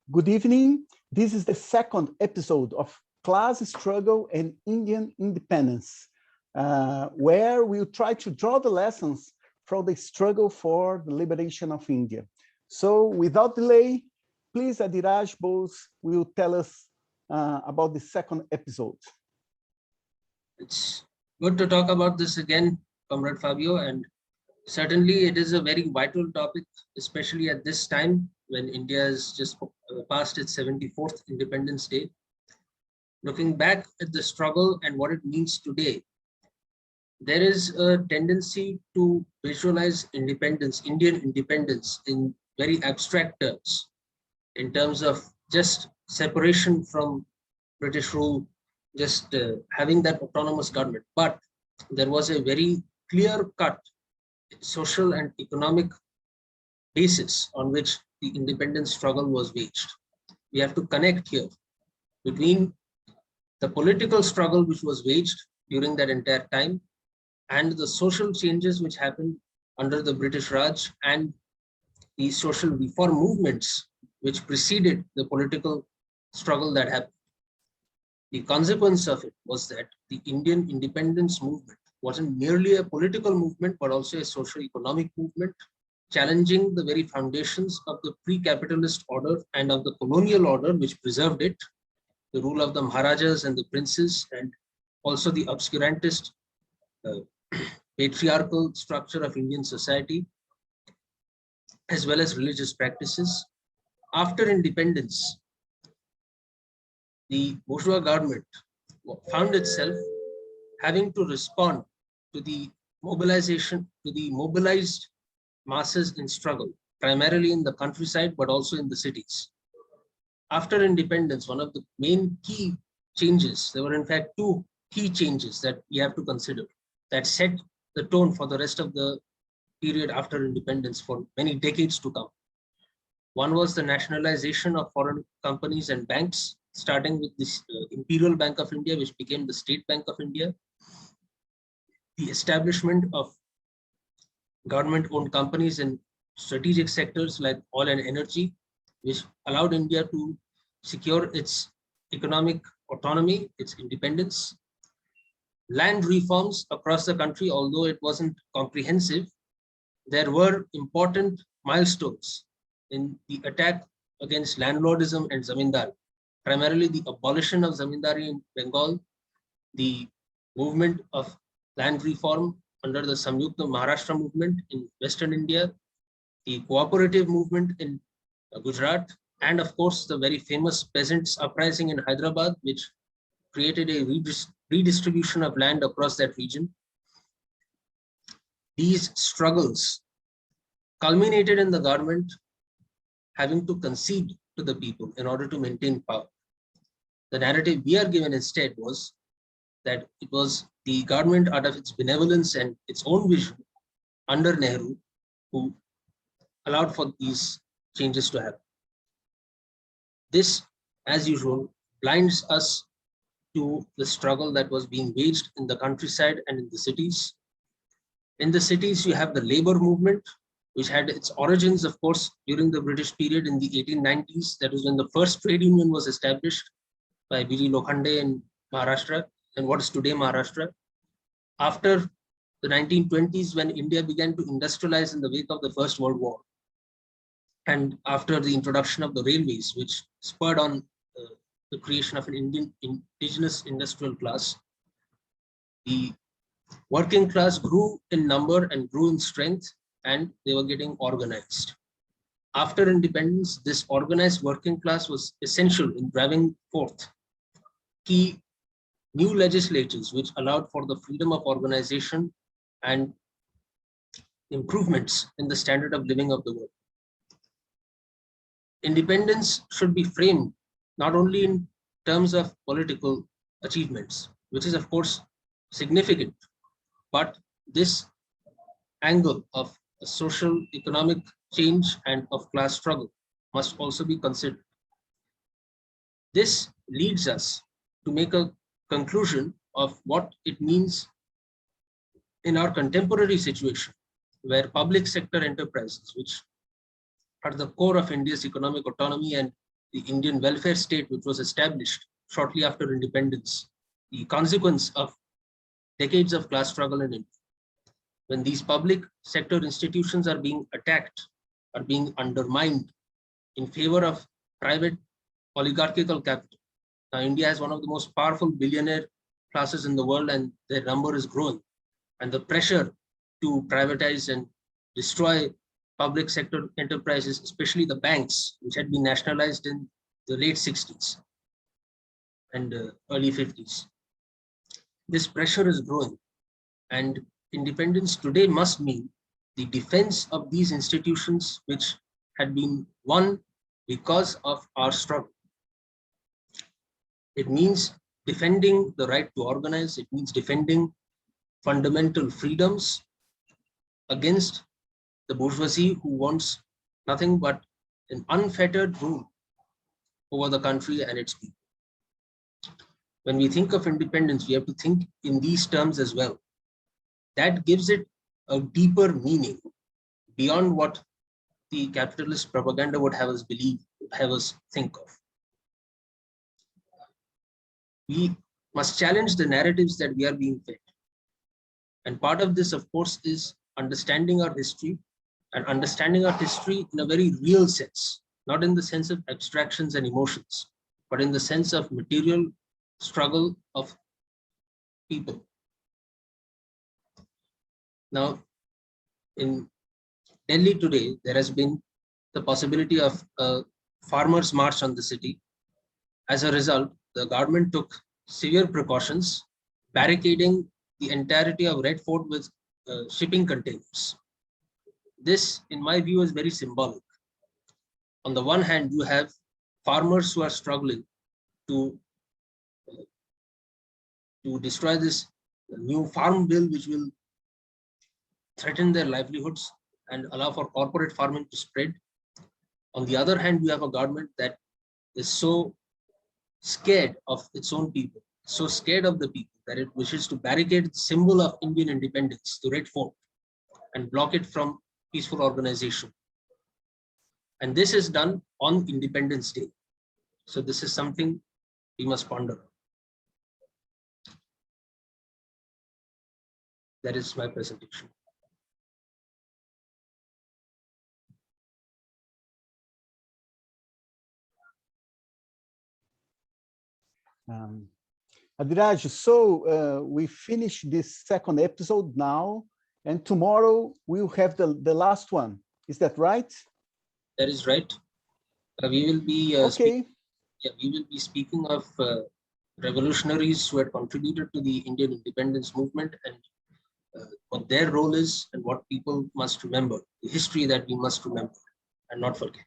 Good evening. This is the second episode of Class Struggle and Indian Independence, where we'll try to draw the lessons from the struggle for the liberation of India. So without delay, please Adhiraj Bose will tell us about the second episode. It's good to talk about this again, Comrade Fabio, and certainly it is a very vital topic, especially at this time when India has just passed its 74th Independence Day. Looking back at the struggle and what it means today, there is a tendency to visualize independence, Indian independence, in very abstract terms, in terms of just separation from British rule, just having that autonomous government. But there was a very clear-cut social and economic basis on which the independence struggle was waged. We have to connect here between the political struggle which was waged during that entire time and the social changes which happened under the British Raj and the social reform movements which preceded the political struggle that happened. The consequence of it was that the Indian independence movement wasn't merely a political movement, but also a socio-economic movement, challenging the very foundations of the pre-capitalist order and of the colonial order which preserved it, the rule of the Maharajas and the princes, and also the obscurantist patriarchal structure of Indian society, as well as religious practices. After independence, the bourgeois government found itself having to respond to the mobilization, to the mobilized masses in struggle, primarily in the countryside, but also in the cities. After independence, one of the main key changes, there were in fact two key changes that we have to consider that set the tone for the rest of the period after independence for many decades to come. One was the nationalization of foreign companies and banks, starting with this Imperial Bank of India, which became the State Bank of India, the establishment of government-owned companies in strategic sectors like oil and energy, which allowed India to secure its economic autonomy, its independence. Land reforms across the country, although it wasn't comprehensive, there were important milestones in the attack against landlordism and zamindari, primarily the abolition of zamindari in Bengal, the movement of land reform under the Samyukta Maharashtra movement in Western India, the cooperative movement in Gujarat, and of course the very famous peasants' uprising in Hyderabad, which created a redistribution of land across that region. These struggles culminated in the government having to concede to the people in order to maintain power. The narrative we are given instead was that it was the government, out of its benevolence and its own vision under Nehru, who allowed for these changes to happen. This, as usual, blinds us to the struggle that was being waged in the countryside and in the cities. In the cities, you have the labor movement, which had its origins, of course, during the British period in the 1890s. That was when the first trade union was established by B.G. Lokhande in Maharashtra, and what is today Maharashtra. After the 1920s, when India began to industrialize in the wake of the First World War, and after the introduction of the railways, which spurred on the creation of an indigenous industrial class, the working class grew in number and grew in strength, and they were getting organized. After independence, this organized working class was essential in driving forth key new legislatures which allowed for the freedom of organization and improvements in the standard of living of the world. Independence should be framed not only in terms of political achievements, which is of course significant, but this angle of social economic change and of class struggle must also be considered. This leads us to make a conclusion of what it means in our contemporary situation, where public sector enterprises, which are the core of India's economic autonomy and the Indian welfare state, which was established shortly after independence, the consequence of decades of class struggle in India. When these public sector institutions are being attacked, are being undermined in favor of private oligarchical capital. Now, India has one of the most powerful billionaire classes in the world, and their number is growing. And the pressure to privatize and destroy public sector enterprises, especially the banks, which had been nationalized in the late 60s and early 50s. This pressure is growing, and independence today must mean the defense of these institutions which had been won because of our struggle. It means defending the right to organize. It means defending fundamental freedoms against the bourgeoisie who wants nothing but an unfettered rule over the country and its people. When we think of independence, we have to think in these terms as well. That gives it a deeper meaning beyond what the capitalist propaganda would have us believe, have us think of. We must challenge the narratives that we are being fed. And part of this, of course, is understanding our history, and understanding our history in a very real sense, not in the sense of abstractions and emotions, but in the sense of material struggle of people. Now, in Delhi today, there has been the possibility of a farmers' march on the city. As a result, the government took severe precautions, barricading the entirety of Red Fort with shipping containers. This, in my view, is very symbolic. On the one hand, you have farmers who are struggling to destroy this new farm bill, which will threaten their livelihoods and allow for corporate farming to spread. On the other hand, you have a government that is so scared of its own people, so scared of the people, that it wishes to barricade the symbol of Indian independence, the Red Fort, and block it from peaceful organization. And this is done on Independence Day. So this is something we must ponder. That is my presentation. Adiraj, so we finish this second episode now, and tomorrow we'll have the last one. Is that right? That is right. We will be we will be speaking of revolutionaries who had contributed to the Indian independence movement, and what their role is and what people must remember, the history that we must remember and not forget.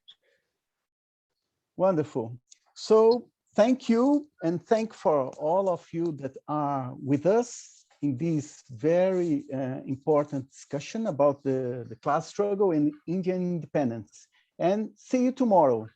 Wonderful. So thank you, and thank for all of you that are with us in this very important discussion about the class struggle in Indian independence. And see you tomorrow.